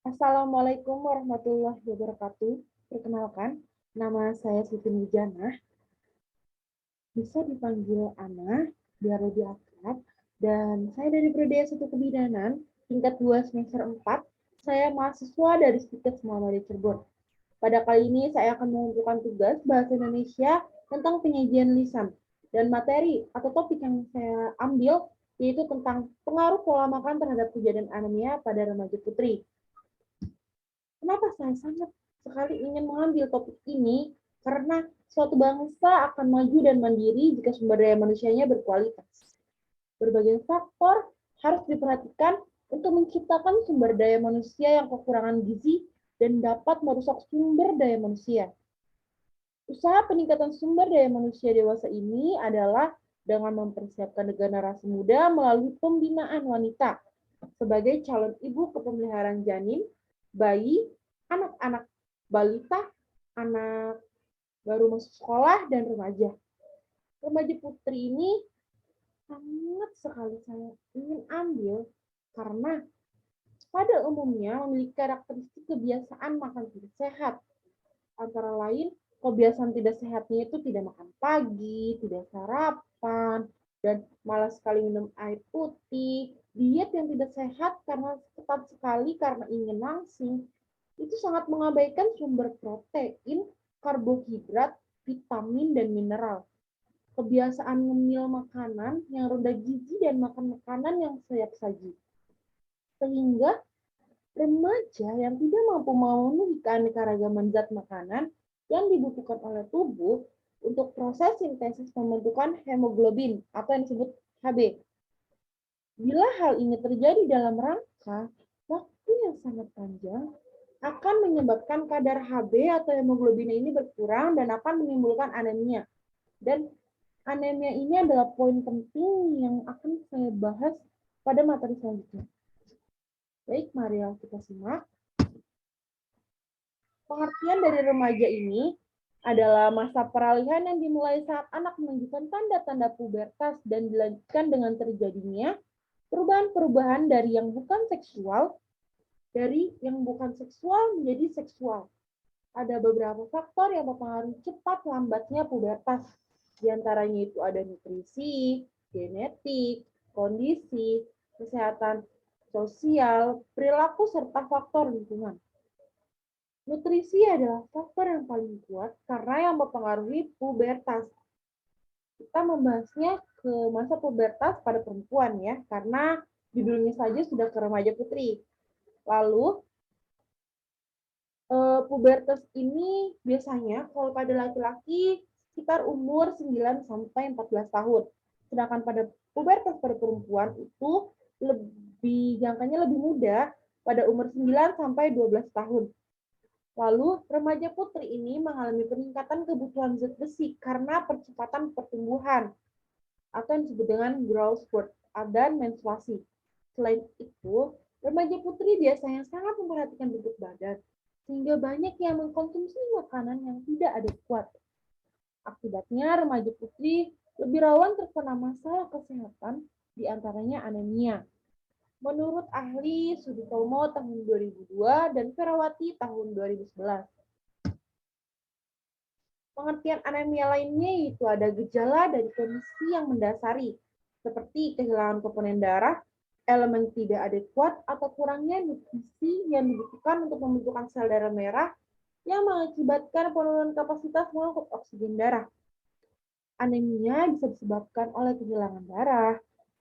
Assalamualaikum warahmatullahi wabarakatuh. Perkenalkan, nama saya Siti Nurjanah. Bisa dipanggil Ana, biar lebih akrab. Dan saya dari Prodi S1 Kebidanan, tingkat 2 semester 4. Saya mahasiswa dari Stikes Muhammadiyah Cirebon. Pada kali ini saya akan mengumpulkan tugas bahasa Indonesia tentang penyajian lisan. Dan materi atau topik yang saya ambil yaitu tentang pengaruh pola makan terhadap kejadian anemia pada remaja putri. Kenapa saya sangat sekali ingin mengambil topik ini? Karena suatu bangsa akan maju dan mandiri jika sumber daya manusianya berkualitas. Berbagai faktor harus diperhatikan untuk menciptakan sumber daya manusia yang kekurangan gizi dan dapat merusak sumber daya manusia. Usaha peningkatan sumber daya manusia dewasa ini adalah dengan mempersiapkan generasi muda melalui pembinaan wanita sebagai calon ibu kepemeliharaan janin, bayi, anak-anak balita, anak baru masuk sekolah, dan remaja. Remaja putri ini sangat sekali saya ingin ambil karena pada umumnya memiliki karakteristik kebiasaan makan tidak sehat. Antara lain, kebiasaan tidak sehatnya itu tidak makan pagi, tidak sarapan, dan malas sekali minum air putih, diet yang tidak sehat karena ketat sekali karena ingin langsing, itu sangat mengabaikan sumber protein, karbohidrat, vitamin, dan mineral. Kebiasaan ngemil makanan yang rendah gizi dan makan makanan yang siap saji. Sehingga remaja yang tidak mampu memenuhi keanekaragaman zat makanan yang dibutuhkan oleh tubuh untuk proses sintesis pembentukan hemoglobin atau yang disebut Hb. Bila hal ini terjadi dalam rangka waktu yang sangat panjang, akan menyebabkan kadar Hb atau hemoglobin ini berkurang dan akan menimbulkan anemia. Dan anemia ini adalah poin penting yang akan saya bahas pada materi selanjutnya. Baik, mari kita simak. Pengertian dari remaja ini adalah masa peralihan yang dimulai saat anak menunjukkan tanda-tanda pubertas dan dilanjutkan dengan terjadinya perubahan-perubahan dari yang bukan seksual menjadi seksual. Ada beberapa faktor yang mempengaruhi cepat lambatnya pubertas. Di antaranya itu ada nutrisi, genetik, kondisi, kesehatan sosial, perilaku, serta faktor lingkungan. Nutrisi adalah faktor yang paling kuat karena yang mempengaruhi pubertas. Kita membahasnya ke masa pubertas pada perempuan ya, karena judulnya saja sudah ke remaja putri. Lalu, pubertas ini biasanya kalau pada laki-laki sekitar umur 9 sampai 14 tahun. Sedangkan pada pubertas pada perempuan itu jangkanya lebih muda pada umur 9 sampai 12 tahun. Lalu, remaja putri ini mengalami peningkatan kebutuhan zat besi karena percepatan pertumbuhan atau yang disebut dengan growth spurt dan menstruasi. Selain itu, remaja putri biasanya sangat memperhatikan bentuk badan, sehingga banyak yang mengkonsumsi makanan yang tidak adekuat. Akibatnya, remaja putri lebih rawan terkena masalah kesehatan, diantaranya anemia. Menurut ahli Suditomo tahun 2002 dan Ferawati tahun 2011. Pengertian anemia lainnya yaitu ada gejala dari kondisi yang mendasari, seperti kehilangan komponen darah, elemen tidak adekuat, atau kurangnya nutrisi yang dibutuhkan untuk pembentukan sel darah merah yang mengakibatkan penurunan kapasitas mengangkut oksigen darah. Anemia bisa disebabkan oleh kehilangan darah,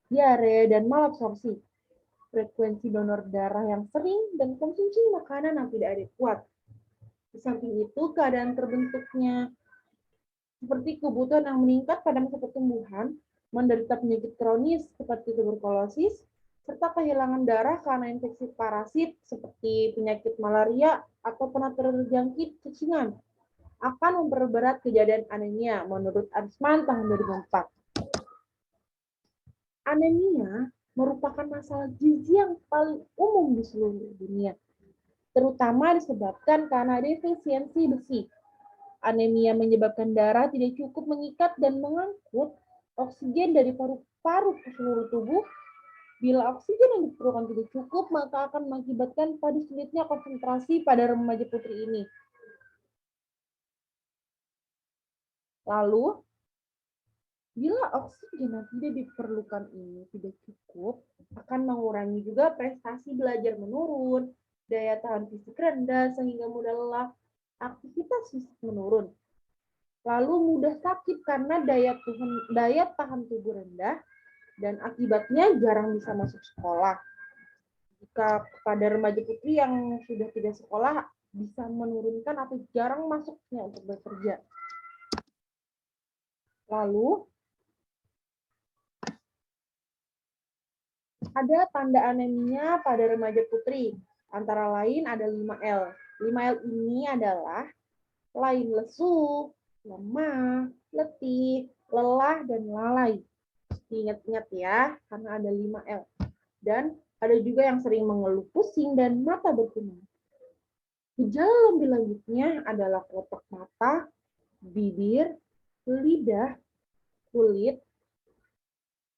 diare, dan malabsorpsi. Frekuensi donor darah yang sering, dan konsumsi makanan yang tidak adekuat. Di samping itu, keadaan terbentuknya seperti kebutuhan yang meningkat pada masa pertumbuhan, menderita penyakit kronis seperti tuberkulosis, serta kehilangan darah karena infeksi parasit seperti penyakit malaria atau pernah terjangkit cacingan, akan memperberat kejadian anemia menurut Arsman tahun 2004. Anemia merupakan masalah gizi yang paling umum di seluruh dunia, terutama disebabkan karena defisiensi besi. Anemia menyebabkan darah tidak cukup mengikat dan mengangkut oksigen dari paru-paru ke seluruh tubuh, Bila oksigen yang diperlukan tidak cukup, maka akan mengakibatkan pada sulitnya konsentrasi pada remaja putri ini. Lalu, bila oksigen yang tidak diperlukan ini tidak cukup, akan mengurangi juga prestasi belajar menurun, daya tahan fisik rendah, sehingga mudah lelah, aktivitas fisik menurun. Lalu mudah sakit karena daya tahan tubuh rendah, dan akibatnya jarang bisa masuk sekolah. Jika pada remaja putri yang sudah tidak sekolah, bisa menurunkan atau jarang masuknya untuk bekerja. Lalu, ada tanda anemia pada remaja putri. Antara lain ada 5L. 5L ini adalah lain lesu, lemah, letih, lelah, dan lalai. Ingat-ingat ya, karena ada 5L. Dan ada juga yang sering mengeluh pusing dan mata berkunang. Gejala lebih lanjutnya adalah kelopak mata, bibir, lidah, kulit,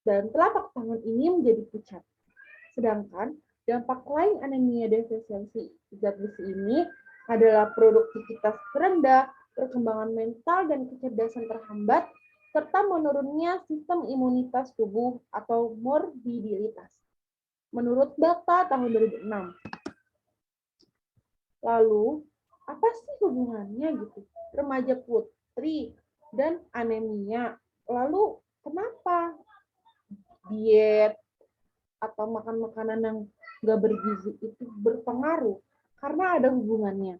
dan telapak tangan ini menjadi pucat. Sedangkan dampak lain anemia defisiensi zat besi ini adalah produktivitas rendah, perkembangan mental dan kecerdasan terhambat, serta menurunnya sistem imunitas tubuh atau morbiditas. Menurut data tahun 2006. Lalu, apa sih hubungannya gitu? Remaja putri dan anemia. Lalu, kenapa diet atau makan makanan yang nggak bergizi itu berpengaruh? Karena ada hubungannya.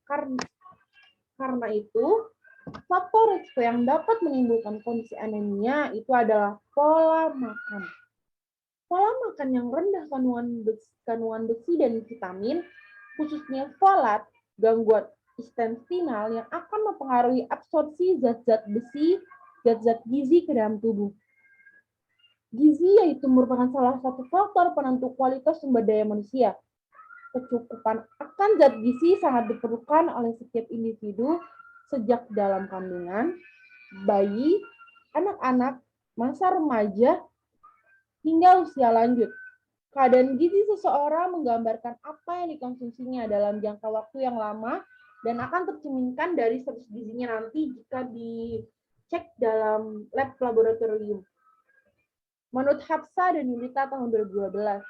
Karena itu, faktor risiko yang dapat menimbulkan kondisi anemia itu adalah pola makan. Pola makan yang rendah kandungan besi dan vitamin, khususnya folat, gangguan intestinal yang akan mempengaruhi absorpsi zat-zat besi, zat-zat gizi ke dalam tubuh. Gizi yaitu merupakan salah satu faktor penentu kualitas sumber daya manusia. Kecukupan akan zat gizi sangat diperlukan oleh setiap individu sejak dalam kandungan, bayi, anak-anak, masa remaja, hingga usia lanjut. Keadaan gizi seseorang menggambarkan apa yang dikonsumsinya dalam jangka waktu yang lama dan akan tercerminkan dari status gizinya nanti jika dicek dalam lab laboratorium. Menurut Hapsa dan Yulita tahun 2012,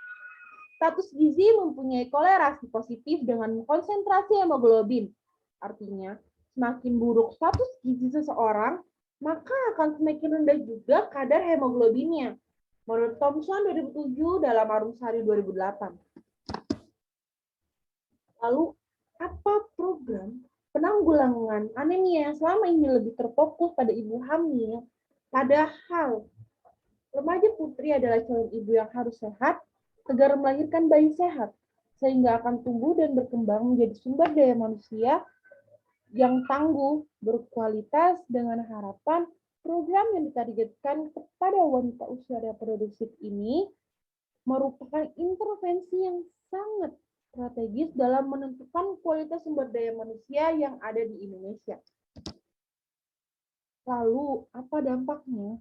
status gizi mempunyai kolerasi positif dengan konsentrasi hemoglobin. Artinya, semakin buruk status gizi seseorang, maka akan semakin rendah juga kadar hemoglobinnya. Menurut Thomson 2007 dalam Arumsari 2008. Lalu, apa program penanggulangan anemia yang selama ini lebih terfokus pada ibu hamil? Padahal, remaja putri adalah calon ibu yang harus sehat agar melahirkan bayi sehat, sehingga akan tumbuh dan berkembang menjadi sumber daya manusia yang tangguh, berkualitas dengan harapan program yang ditargetkan kepada wanita usia reproduktif ini merupakan intervensi yang sangat strategis dalam menentukan kualitas sumber daya manusia yang ada di Indonesia. Lalu, apa dampaknya?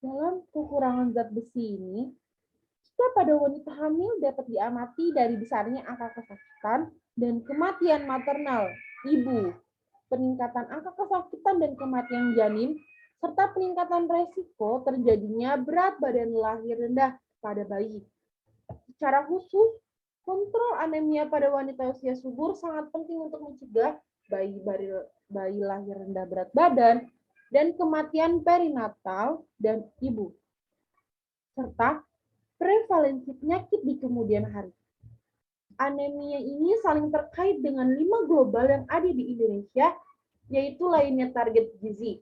Dalam kekurangan zat besi ini, jika pada wanita hamil dapat diamati dari besarnya angka kesakitan dan kematian maternal ibu, peningkatan angka kesakitan dan kematian janin, serta peningkatan resiko terjadinya berat badan lahir rendah pada bayi. Secara khusus, kontrol anemia pada wanita usia subur sangat penting untuk mencegah bayi lahir rendah berat badan dan kematian perinatal dan ibu, serta prevalensi penyakit di kemudian hari. Anemia ini saling terkait dengan 5 global yang ada di Indonesia, yaitu lainnya target gizi.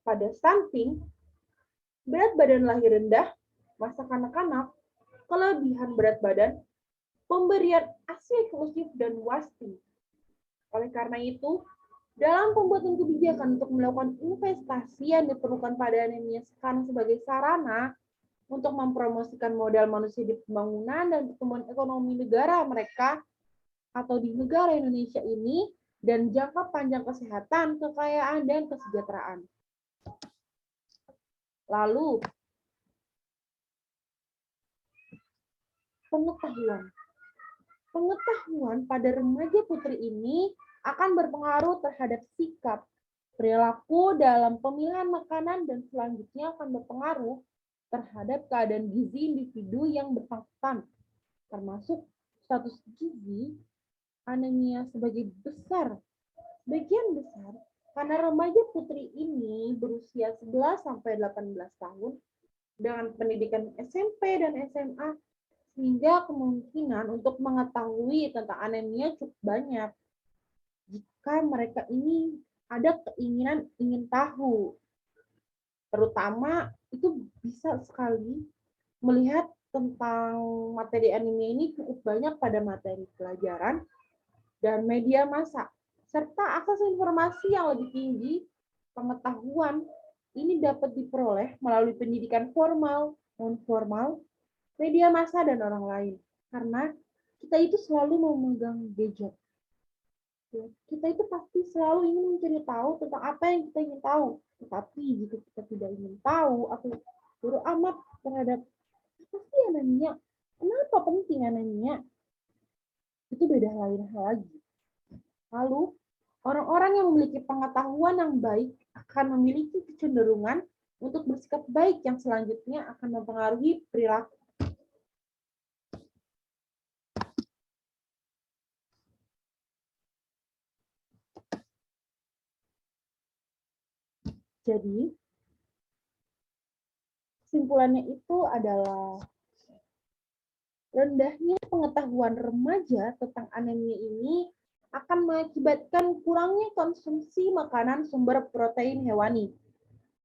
Pada stunting, berat badan lahir rendah, masa kanak-kanak, kelebihan berat badan, pemberian ASI eksklusif, dan wasting. Oleh karena itu, dalam pembuatan kebijakan untuk melakukan investasi yang diperlukan pada anemia sekarang sebagai sarana untuk mempromosikan modal manusia di pembangunan dan pertumbuhan ekonomi negara mereka atau di negara Indonesia ini, dan jangka panjang kesehatan, kekayaan, dan kesejahteraan. Lalu, pengetahuan. Pengetahuan pada remaja putri ini akan berpengaruh terhadap sikap, perilaku dalam pemilihan makanan, dan selanjutnya akan berpengaruh terhadap keadaan gizi individu yang bersangkutan, termasuk status gizi, anemia sebagian besar karena remaja putri ini berusia 11 sampai 18 tahun dengan pendidikan SMP dan SMA, sehingga kemungkinan untuk mengetahui tentang anemia cukup banyak jika mereka ini ada keinginan ingin tahu. Terutama itu bisa sekali melihat tentang materi anemia ini cukup banyak pada materi pelajaran dan media massa, serta akses informasi yang lebih tinggi. Pengetahuan ini dapat diperoleh melalui pendidikan formal, non-formal, media massa, dan orang lain. Karena kita itu selalu memegang gadget. Kita itu pasti selalu ingin mencari tahu tentang apa yang kita ingin tahu. Tetapi jika kita tidak ingin tahu atau bodo amat terhadap apa sih anemia, kenapa penting anemia, itu beda lain hal lagi. Lalu, orang-orang yang memiliki pengetahuan yang baik akan memiliki kecenderungan untuk bersikap baik yang selanjutnya akan mempengaruhi perilaku. Jadi, kesimpulannya itu adalah rendahnya pengetahuan remaja tentang anemia ini akan mengakibatkan kurangnya konsumsi makanan sumber protein hewani,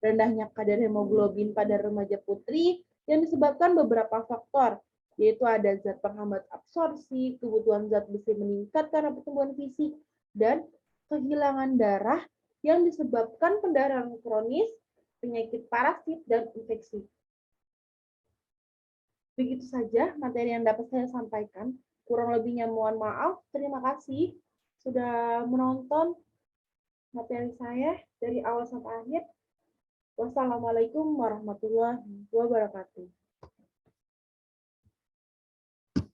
rendahnya kadar hemoglobin pada remaja putri yang disebabkan beberapa faktor, yaitu ada zat penghambat absorpsi, kebutuhan zat besi meningkat karena pertumbuhan fisik, dan kehilangan darah yang disebabkan pendarahan kronis, penyakit parasit, dan infeksi. Begitu saja materi yang dapat saya sampaikan. Kurang lebihnya mohon maaf. Terima kasih sudah menonton materi saya dari awal sampai akhir. Wassalamualaikum warahmatullahi wabarakatuh.